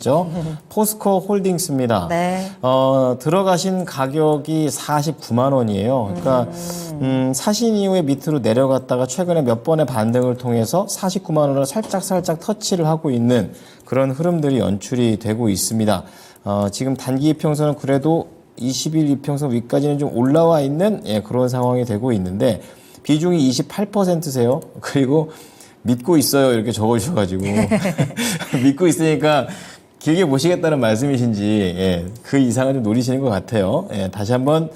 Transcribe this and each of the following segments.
죠. 포스코 홀딩스입니다. 네. 들어가신 가격이 49만 원이에요. 그러니까 사신 이후에 밑으로 내려갔다가 최근에 몇 번의 반등을 통해서 49만 원을 살짝 터치를 하고 있는 그런 흐름들이 연출이 되고 있습니다. 지금 단기 이평선은 그래도 20일 이평선 위까지는 좀 올라와 있는 그런 상황이 되고 있는데 비중이 28%세요. 그리고 믿고 있어요. 이렇게 적어주셔가지고 믿고 있으니까 길게 보시겠다는 말씀이신지 그 이상은 좀 노리시는 것 같아요. 다시 한번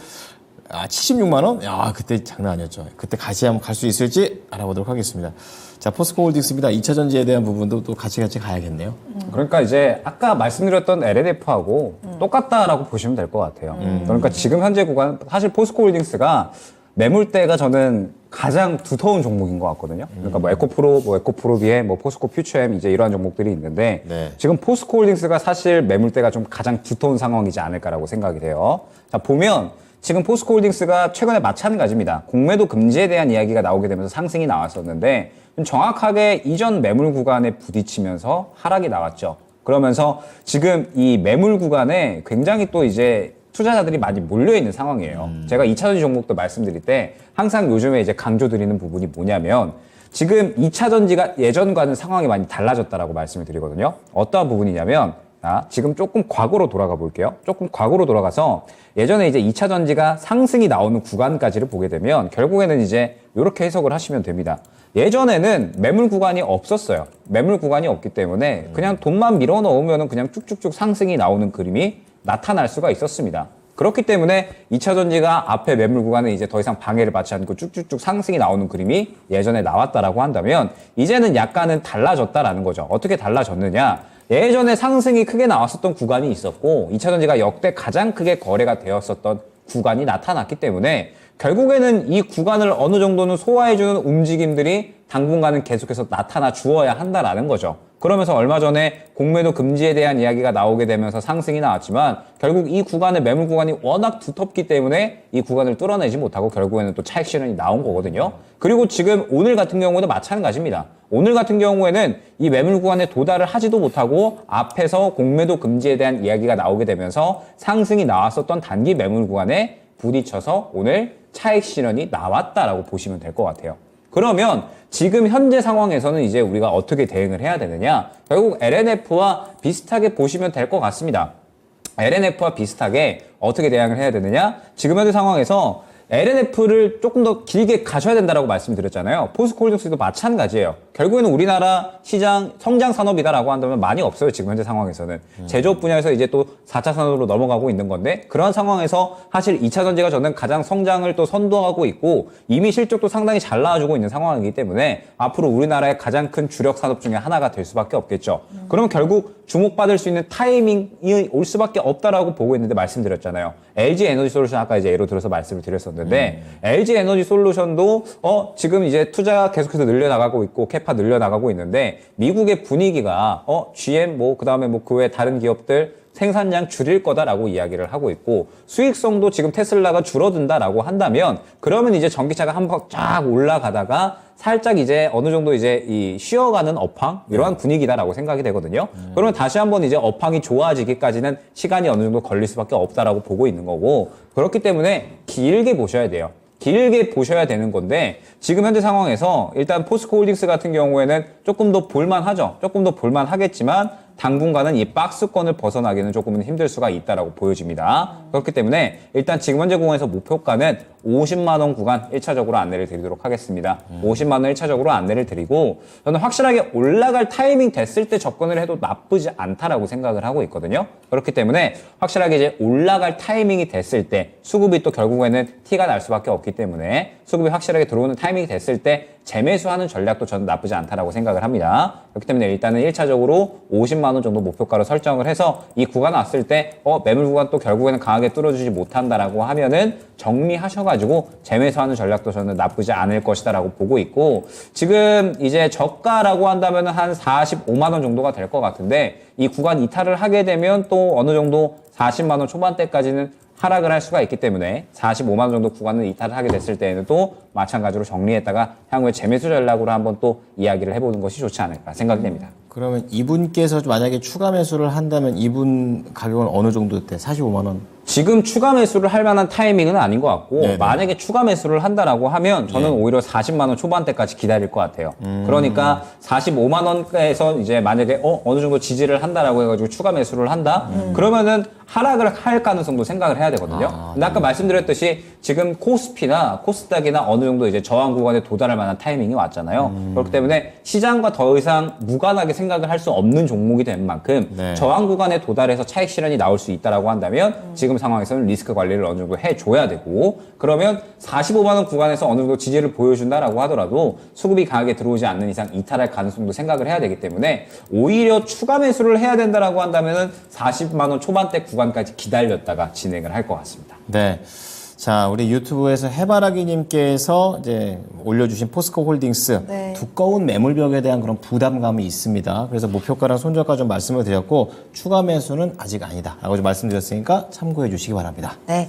76만 원? 야, 그때 장난 아니었죠. 그때 같이 한번 갈 수 있을지 알아보도록 하겠습니다. 자, 포스코 홀딩스입니다. 2차 전지에 대한 부분도 또 같이 가야겠네요. 그러니까 이제 아까 말씀드렸던 LNF하고 똑같다라고 보시면 될 것 같아요. 그러니까 지금 현재 구간 사실 포스코 홀딩스가 매물대가 저는 가장 두터운 종목인 것 같거든요. 그러니까 뭐 에코프로비에 뭐 포스코 퓨처엠 이제 이러한 종목들이 있는데 네. 지금 포스코 홀딩스가 사실 매물대가 좀 가장 두터운 상황이지 않을까라고 생각이 돼요. 자, 보면 지금 포스코 홀딩스가 최근에 마찬가지입니다. 공매도 금지에 대한 이야기가 나오게 되면서 상승이 나왔었는데 좀 정확하게 이전 매물 구간에 부딪히면서 하락이 나왔죠. 그러면서 지금 이 매물 구간에 굉장히 또 이제 투자자들이 많이 몰려있는 상황이에요. 제가 2차전지 종목도 말씀드릴 때 항상 요즘에 이제 강조드리는 부분이 뭐냐면 지금 2차전지가 예전과는 상황이 많이 달라졌다라고 말씀을 드리거든요. 어떠한 부분이냐면 지금 조금 과거로 돌아가 볼게요. 조금 과거로 돌아가서 예전에 이제 2차전지가 상승이 나오는 구간까지를 보게 되면 결국에는 이제 이렇게 해석을 하시면 됩니다. 예전에는 매물 구간이 없었어요. 매물 구간이 없기 때문에 그냥 돈만 밀어 넣으면 그냥 쭉쭉쭉 상승이 나오는 그림이 나타날 수가 있었습니다. 그렇기 때문에 2차전지가 앞에 매물 구간에 이제 더 이상 방해를 받지 않고 쭉쭉쭉 상승이 나오는 그림이 예전에 나왔다라고 한다면 이제는 약간은 달라졌다라는 거죠. 어떻게 달라졌느냐? 예전에 상승이 크게 나왔었던 구간이 있었고 2차전지가 역대 가장 크게 거래가 되었었던 구간이 나타났기 때문에 결국에는 이 구간을 어느 정도는 소화해주는 움직임들이 당분간은 계속해서 나타나 주어야 한다라는 거죠. 그러면서 얼마 전에 공매도 금지에 대한 이야기가 나오게 되면서 상승이 나왔지만 결국 이 구간의 매물 구간이 워낙 두텁기 때문에 이 구간을 뚫어내지 못하고 결국에는 또 차익 실현이 나온 거거든요. 그리고 지금 오늘 같은 경우도 마찬가지입니다. 오늘 같은 경우에는 이 매물 구간에 도달을 하지도 못하고 앞에서 공매도 금지에 대한 이야기가 나오게 되면서 상승이 나왔었던 단기 매물 구간에 부딪혀서 오늘 차익 실현이 나왔다라고 보시면 될 것 같아요. 그러면 지금 현재 상황에서는 이제 우리가 어떻게 대응을 해야 되느냐? 결국 LNF와 비슷하게 보시면 될 것 같습니다. LNF와 비슷하게 어떻게 대응을 해야 되느냐? 지금 현재 상황에서 LNF를 조금 더 길게 가셔야 된다라고 말씀드렸잖아요. 포스코 홀딩스도 마찬가지예요. 결국에는 우리나라 시장 성장 산업이다라고 한다면 많이 없어요. 지금 현재 상황에서는. 제조업 분야에서 이제 또 4차 산업으로 넘어가고 있는 건데 그런 상황에서 사실 2차 전지가 저는 가장 성장을 또 선도하고 있고 이미 실적도 상당히 잘 나와주고 있는 상황이기 때문에 앞으로 우리나라의 가장 큰 주력 산업 중에 하나가 될 수밖에 없겠죠. 그러면 결국 주목받을 수 있는 타이밍이 올 수밖에 없다라고 보고 있는데 말씀드렸잖아요. LG 에너지 솔루션 아까 이제 예로 들어서 말씀을 드렸었는데 LG 에너지 솔루션도 지금 이제 투자 계속해서 늘려나가고 있고 캐파 늘려나가고 있는데 미국의 분위기가 GM 그다음에 그 외 다른 기업들 생산량 줄일 거다라고 이야기를 하고 있고 수익성도 지금 테슬라가 줄어든다라고 한다면 그러면 이제 전기차가 한번 쫙 올라가다가 살짝 이제 어느 정도 이제 이 쉬어가는 업황 이러한 분위기다라고 생각이 되거든요. 그러면 다시 한번 이제 업황이 좋아지기까지는 시간이 어느 정도 걸릴 수밖에 없다라고 보고 있는 거고 그렇기 때문에 길게 보셔야 돼요. 길게 보셔야 되는 건데 지금 현재 상황에서 일단 포스코 홀딩스 같은 경우에는 조금 더 볼만하죠. 조금 더 볼만하겠지만 당분간은 이 박스권을 벗어나기는 조금은 힘들 수가 있다라고 보여집니다. 그렇기 때문에 일단 지금 현재 구간에서 목표가는 50만 원 구간 1차적으로 안내를 드리도록 하겠습니다. 50만 원 1차적으로 안내를 드리고 저는 확실하게 올라갈 타이밍 됐을 때 접근을 해도 나쁘지 않다라고 생각을 하고 있거든요. 그렇기 때문에 확실하게 이제 올라갈 타이밍이 됐을 때 수급이 또 결국에는 티가 날 수밖에 없기 때문에 수급이 확실하게 들어오는 타이밍이 됐을 때 재매수하는 전략도 저는 나쁘지 않다라고 생각을 합니다. 그렇기 때문에 일단은 1차적으로 50만 원 정도 목표가로 설정을 해서 이 구간 왔을 때 매물 구간 또 결국에는 강하게 뚫어주지 못한다라고 하면은 정리하셔가지고 재매수하는 전략도 저는 나쁘지 않을 것이다라고 보고 있고 지금 이제 저가라고 한다면은 한 45만 원 정도가 될 것 같은데 이 구간 이탈을 하게 되면 또 어느 정도 40만 원 초반대까지는 하락을 할 수가 있기 때문에 45만 원 정도 구간을 이탈을 하게 됐을 때에는 또 마찬가지로 정리했다가 향후에 재매수 전략으로 한번 또 이야기를 해보는 것이 좋지 않을까 생각이 됩니다. 그러면 이분께서 만약에 추가 매수를 한다면 이분 가격은 어느 정도 때? 45만 원? 지금 추가 매수를 할 만한 타이밍은 아닌 것 같고 네네. 만약에 추가 매수를 한다라고 하면 저는 오히려 40만 원 초반대까지 기다릴 것 같아요. 그러니까 45만 원에서 이제 만약에 어느 정도 지지를 한다라고 해가지고 추가 매수를 한다? 그러면은 하락을 할 가능성도 생각을 해야 되거든요. 근데 아까 말씀드렸듯이 지금 코스피나 코스닥이나 어느 정도 이제 저항 구간에 도달할 만한 타이밍이 왔잖아요. 그렇기 때문에 시장과 더 이상 무관하게 생각을 할 수 없는 종목이 된 만큼 네. 저항 구간에 도달해서 차익 실현이 나올 수 있다라고 한다면 지금 상황에서는 리스크 관리를 어느 정도 해줘야 되고 그러면 45만 원 구간에서 어느 정도 지지를 보여준다라고 하더라도 수급이 강하게 들어오지 않는 이상 이탈할 가능성도 생각을 해야 되기 때문에 오히려 추가 매수를 해야 된다라고 한다면은 40만 원 초반대 구간까지 기다렸다가 진행을 할 것 같습니다. 네. 자, 우리 유튜브에서 해바라기님께서 이제 올려주신 포스코 홀딩스 네. 두꺼운 매물벽에 대한 그런 부담감이 있습니다. 그래서 목표가랑 손절가 좀 말씀을 드렸고 추가 매수는 아직 아니다 라고 좀 말씀드렸으니까 참고해 주시기 바랍니다. 네.